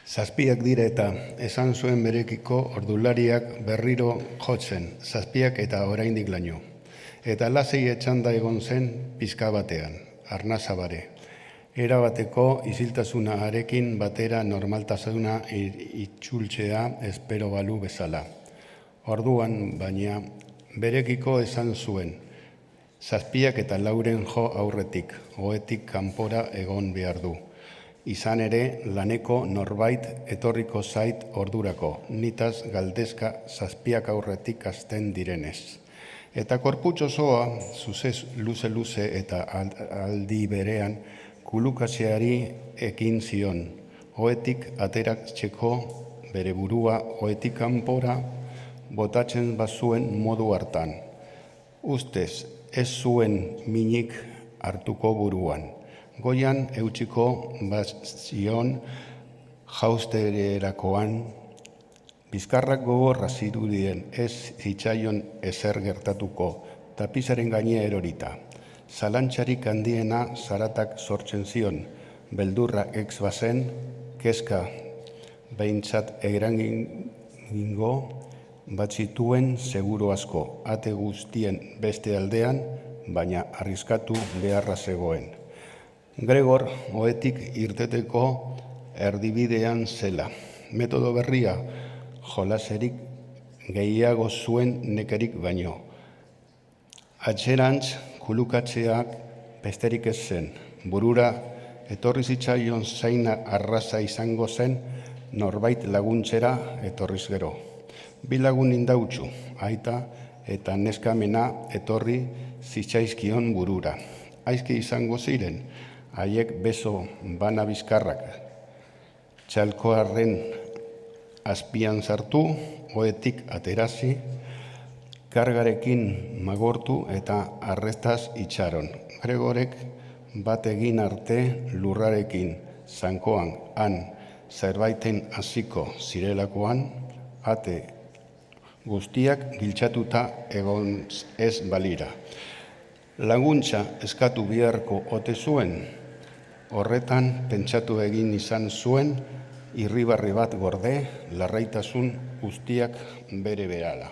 Zazpiak dire eta esan zuen berekiko ordulariak berriro jotzen, zazpiak eta oraindik laino. Eta lasei etxanda egon zen pizka batean, arnazabare. Erabateko iziltasuna arekin batera normaltasuna itxultzea espero balu bezala. Orduan, baina, berekiko esan zuen, zazpiak eta lauren jo aurretik, ohetik kanpora egon behar du. Izan ere, laneko norbait etorriko zait ordurako, nitaz galdezka zazpiak aurretik hasten direnez. Eta korputxo zoa, zuzez luze-luze eta aldi berean, kulukatzeari ekin zion, ohetik aterak txeko bere burua ohetik kanpora botatzen bazuen modu hartan. Ustez, ez zuen minik hartuko buruan. Goian eutxiko bazion jauztererakoan, bizkarrak gogorra zirudien ez zitzaion ezer gertatuko, tapizaren gaine erorita. Zalantxarik handiena zaratak sortzen zion, beldurra ex bazen, kezka behintzat erangingo batzituen seguru asko, ate guztien beste aldean, baina arriskatu beharra zegoen. Gregor ohetik irteteko erdibidean zela. Metodo berria, jolaserik gehiago zuen nekerik baino. Atxerantz kulukatzeak besterik ez zen. Burura etorri zitzaion zaina arraza izango zen norbait laguntzera etorriz gero. Bi lagun indautxu, aita eta neskamena etorri zitzaizkion burura. Aizki izango ziren, haiek beso bana bizkarrak. Txalkoarren azpian sartu, ohetik aterazi, kargarekin magortu eta arrestaz itxaron. Gregorek bat egin arte lurrarekin, zankoan, han, zerbaiten hasiko zirelakoan, ate guztiak giltzatuta egon ez balira. Laguntza eskatu biharko ote zuen, horretan pentsatu egin izan zuen, irribarri bat gorde, larraitasun guztiak bere behala.